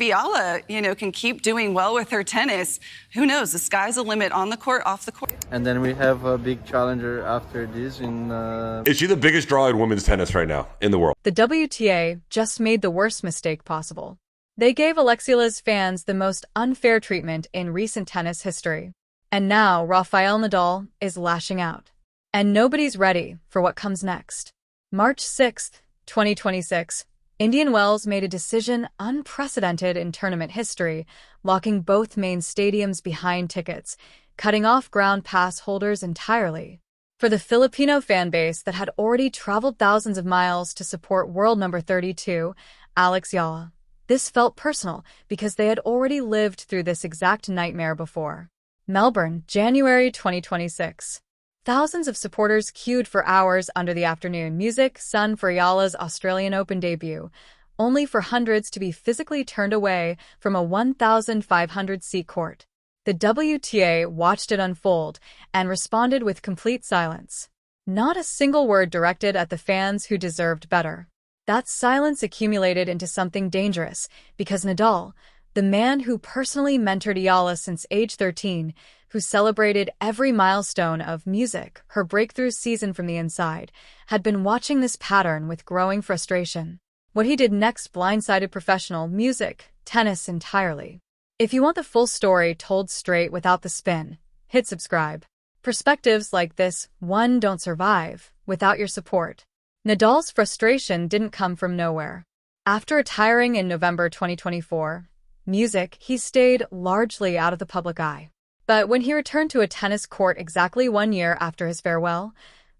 if Eala, can keep doing well with her tennis, who knows? The sky's the limit on the court, off the court. And then we have a big challenger after this in... Is she the biggest draw in women's tennis right now in the world? The WTA just made the worst mistake possible. They gave Alex Eala's fans the most unfair treatment in recent tennis history. And now Rafael Nadal is lashing out. And nobody's ready for what comes next. March 6th, 2026, Indian Wells made a decision unprecedented in tournament history, locking both main stadiums behind tickets, cutting off ground pass holders entirely. For the Filipino fan base that had already traveled thousands of miles to support world number 32, Alex Eala, this felt personal because they had already lived through this exact nightmare before. Melbourne, January 2026. Thousands of supporters queued for hours under the afternoon music sun for Eala's Australian Open debut, only for hundreds to be physically turned away from a 1,500-seat court. The WTA watched it unfold and responded with complete silence. Not a single word directed at the fans who deserved better. That silence accumulated into something dangerous because Nadal, the man who personally mentored Eala since age 13, who celebrated every milestone of music, her breakthrough season from the inside, had been watching this pattern with growing frustration. What he did next blindsided professional music, tennis entirely. If you want the full story told straight without the spin, hit subscribe. Perspectives like this, one, don't survive without your support. Nadal's frustration didn't come from nowhere. After retiring in November 2024, he stayed largely out of the public eye. But when he returned to a tennis court exactly 1 year after his farewell,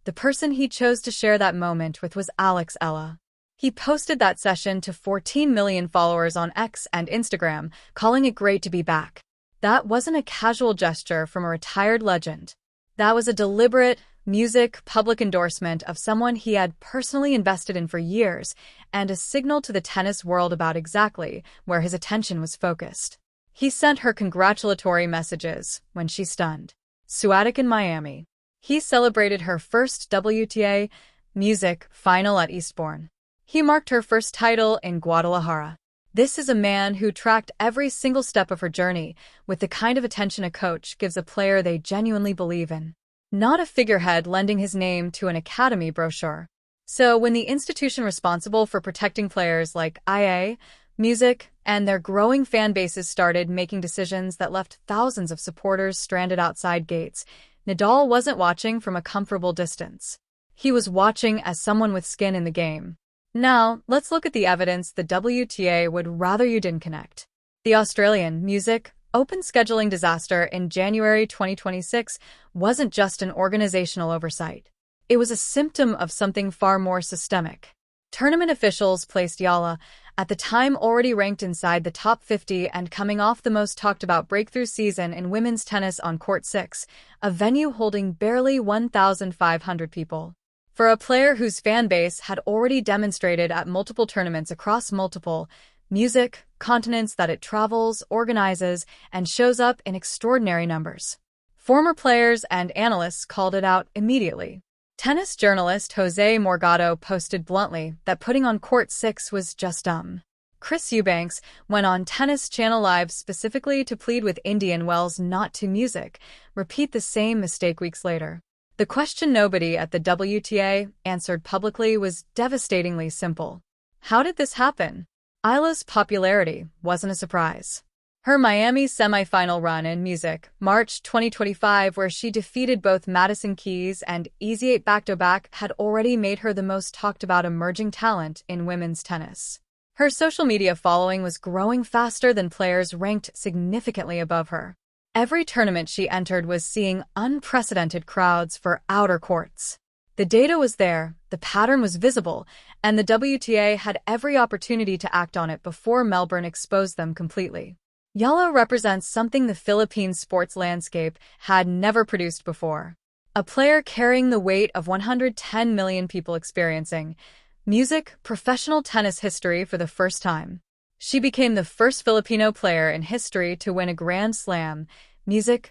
the person he chose to share that moment with was Alex Eala. He posted that session to 14 million followers on X and Instagram, calling it great to be back. That wasn't a casual gesture from a retired legend. That was a deliberate, public endorsement of someone he had personally invested in for years, and a signal to the tennis world about exactly where his attention was focused. He sent her congratulatory messages when she stunned. Suatic in Miami. He celebrated her first WTA final at Eastbourne. He marked her first title in Guadalajara. This is a man who tracked every single step of her journey with the kind of attention a coach gives a player they genuinely believe in. Not a figurehead lending his name to an academy brochure. So when the institution responsible for protecting players like IA, and their growing fan bases started making decisions that left thousands of supporters stranded outside gates, Nadal wasn't watching from a comfortable distance. He was watching as someone with skin in the game. Now, let's look at the evidence the WTA would rather you didn't connect. The Australian Open scheduling disaster in January 2026 wasn't just an organizational oversight. It was a symptom of something far more systemic. Tournament officials placed Eala, at the time already ranked inside the top 50 and coming off the most talked about breakthrough season in women's tennis on Court 6, a venue holding barely 1,500 people. For a player whose fan base had already demonstrated at multiple tournaments across multiple continents that it travels, organizes, and shows up in extraordinary numbers. Former players and analysts called it out immediately. Tennis journalist Jose Morgado posted bluntly that putting on Court 6 was just dumb. Chris Eubanks went on Tennis Channel Live specifically to plead with Indian Wells not to repeat the same mistake weeks later. The question nobody at the WTA answered publicly was devastatingly simple. How did this happen? Eala's popularity wasn't a surprise. Her Miami semifinal run in March 2025, where she defeated both Madison Keys and Easy 8 back-to-back, had already made her the most talked-about emerging talent in women's tennis. Her social media following was growing faster than players ranked significantly above her. Every tournament she entered was seeing unprecedented crowds for outer courts. The data was there, the pattern was visible, and the WTA had every opportunity to act on it before Melbourne exposed them completely. Eala represents something the Philippine sports landscape had never produced before. A player carrying the weight of 110 million people experiencing professional tennis history for the first time. She became the first Filipino player in history to win a Grand Slam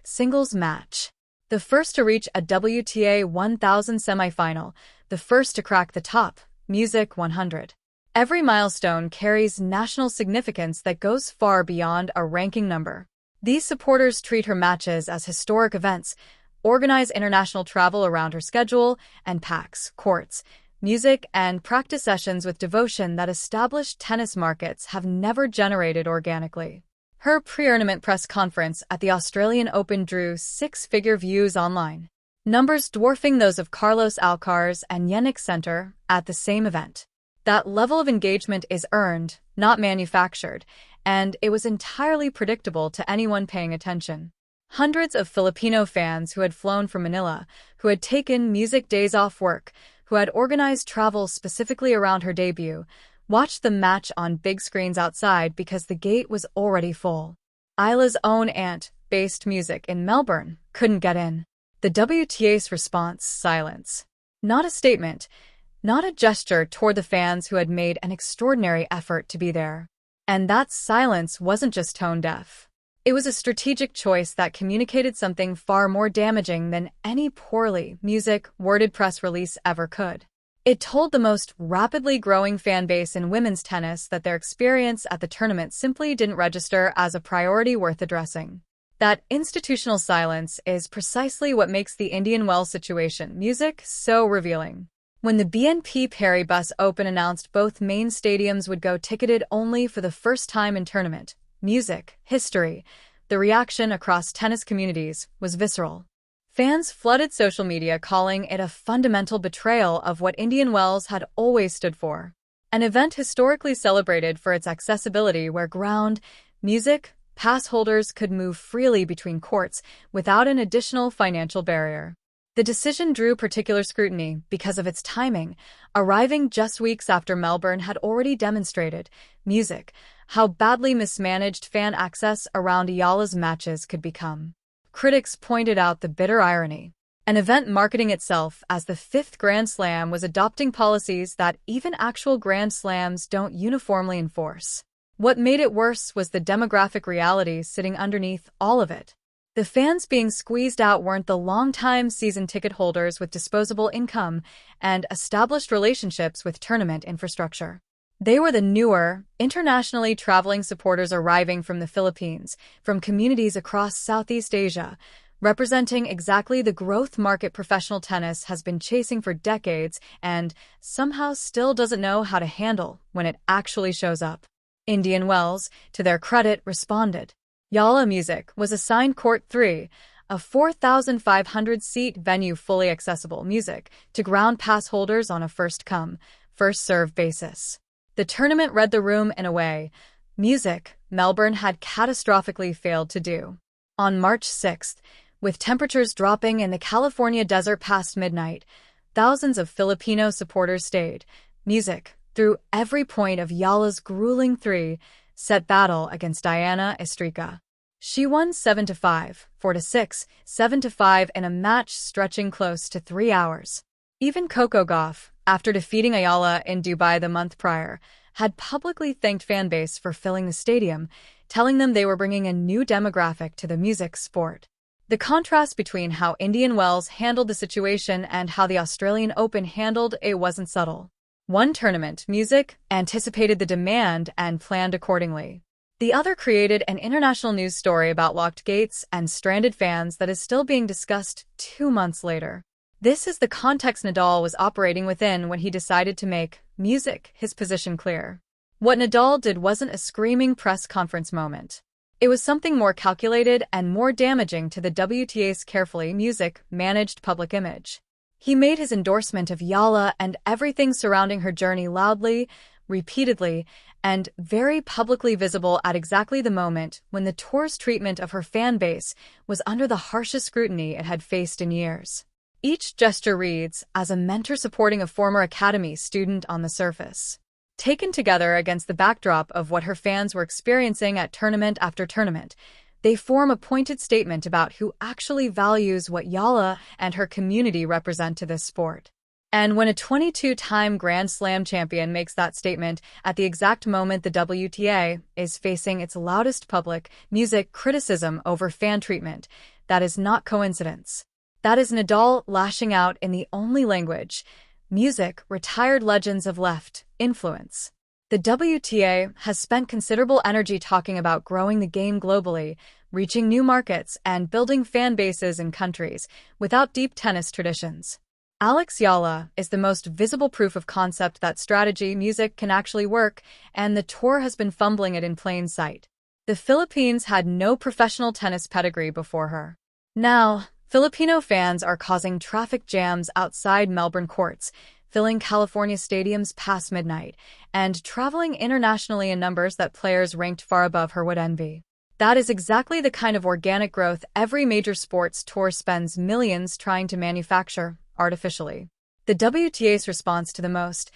singles match. The first to reach a WTA 1000 semifinal, the first to crack the top 100. Every milestone carries national significance that goes far beyond a ranking number. These supporters treat her matches as historic events, organize international travel around her schedule, and packs courts, music, and practice sessions with devotion that established tennis markets have never generated organically. Her pre-tournament press conference at the Australian Open drew six-figure views online, numbers dwarfing those of Carlos Alcaraz and Jannik Sinner at the same event. That level of engagement is earned, not manufactured, and it was entirely predictable to anyone paying attention. Hundreds of Filipino fans who had flown from Manila, who had taken music days off work, who had organized travel specifically around her debut, watched the match on big screens outside because the gate was already full. Eala's own aunt, based music in Melbourne, couldn't get in. The WTA's response: silence. Not a statement, not a gesture toward the fans who had made an extraordinary effort to be there. And that silence wasn't just tone-deaf. It was a strategic choice that communicated something far more damaging than any poorly worded press release ever could. It told the most rapidly growing fan base in women's tennis that their experience at the tournament simply didn't register as a priority worth addressing. That institutional silence is precisely what makes the Indian Wells situation so revealing. When the BNP Paribas Open announced both main stadiums would go ticketed only for the first time in tournament history, the reaction across tennis communities was visceral. Fans flooded social media calling it a fundamental betrayal of what Indian Wells had always stood for. An event historically celebrated for its accessibility where ground, pass holders could move freely between courts without an additional financial barrier. The decision drew particular scrutiny because of its timing, arriving just weeks after Melbourne had already demonstrated how badly mismanaged fan access around Eala's matches could become. Critics pointed out the bitter irony. An event marketing itself as the fifth Grand Slam was adopting policies that even actual Grand Slams don't uniformly enforce. What made it worse was the demographic reality sitting underneath all of it. The fans being squeezed out weren't the long-time season ticket holders with disposable income and established relationships with tournament infrastructure. They were the newer, internationally traveling supporters arriving from the Philippines, from communities across Southeast Asia, representing exactly the growth market professional tennis has been chasing for decades and somehow still doesn't know how to handle when it actually shows up. Indian Wells, to their credit, responded. Eala Music was assigned Court 3, a 4,500-seat venue fully accessible to ground pass holders on a first-come, first-served basis. The tournament read the room in a way Melbourne had catastrophically failed to do. On March 6th, with temperatures dropping in the California desert past midnight, thousands of Filipino supporters stayed through every point of Eala's grueling three-set battle against Diana Estrica. She won 7-5, 4-6, 7-5 in a match stretching close to 3 hours. Even Coco Gauff, after defeating Eala in Dubai the month prior, had publicly thanked fanbase for filling the stadium, telling them they were bringing a new demographic to the music sport. The contrast between how Indian Wells handled the situation and how the Australian Open handled it wasn't subtle. One tournament, anticipated the demand and planned accordingly. The other created an international news story about locked gates and stranded fans that is still being discussed 2 months later. This is the context Nadal was operating within when he decided to make his position clear. What Nadal did wasn't a screaming press conference moment. It was something more calculated and more damaging to the WTA's carefully managed public image. He made his endorsement of Eala and everything surrounding her journey loudly, repeatedly, and very publicly visible at exactly the moment when the tour's treatment of her fan base was under the harshest scrutiny it had faced in years. Each gesture reads as a mentor supporting a former academy student on the surface. Taken together against the backdrop of what her fans were experiencing at tournament after tournament, they form a pointed statement about who actually values what Eala and her community represent to this sport. And when a 22-time Grand Slam champion makes that statement at the exact moment the WTA is facing its loudest public criticism over fan treatment, that is not coincidence. That is Nadal lashing out in the only language retired legends have left influence. The WTA has spent considerable energy talking about growing the game globally, reaching new markets, and building fan bases in countries without deep tennis traditions. Alex Eala is the most visible proof of concept that strategy music can actually work, and the tour has been fumbling it in plain sight. The Philippines had no professional tennis pedigree before her. Now, Filipino fans are causing traffic jams outside Melbourne courts, filling California stadiums past midnight, and traveling internationally in numbers that players ranked far above her would envy. That is exactly the kind of organic growth every major sports tour spends millions trying to manufacture artificially. The WTA's response to the most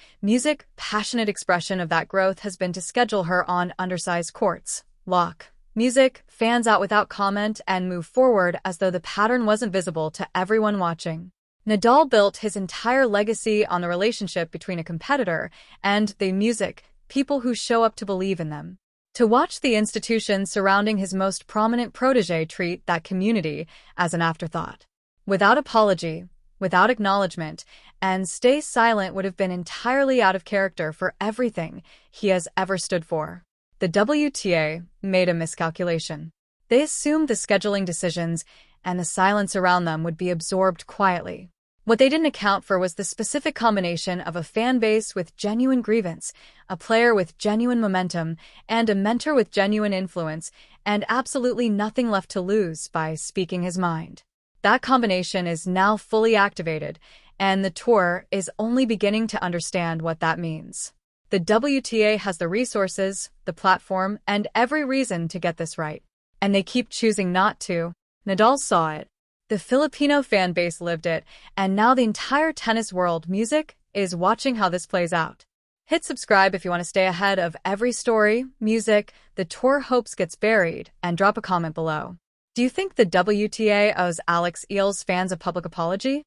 passionate expression of that growth has been to schedule her on undersized courts, lock music, fans out without comment, and move forward as though the pattern wasn't visible to everyone watching. Nadal built his entire legacy on the relationship between a competitor and the people who show up to believe in them. To watch the institution surrounding his most prominent protege treat that community as an afterthought, without apology, without acknowledgement, and stay silent would have been entirely out of character for everything he has ever stood for. The WTA made a miscalculation. They assumed the scheduling decisions and the silence around them would be absorbed quietly. What they didn't account for was the specific combination of a fan base with genuine grievance, a player with genuine momentum, and a mentor with genuine influence, and absolutely nothing left to lose by speaking his mind. That combination is now fully activated, and the tour is only beginning to understand what that means. The WTA has the resources, the platform, and every reason to get this right. And they keep choosing not to. Nadal saw it. The Filipino fan base lived it, and now the entire tennis world is watching how this plays out. Hit subscribe if you want to stay ahead of every story, the tour hopes gets buried, and drop a comment below. Do you think the WTA owes Alex Eala's fans a public apology?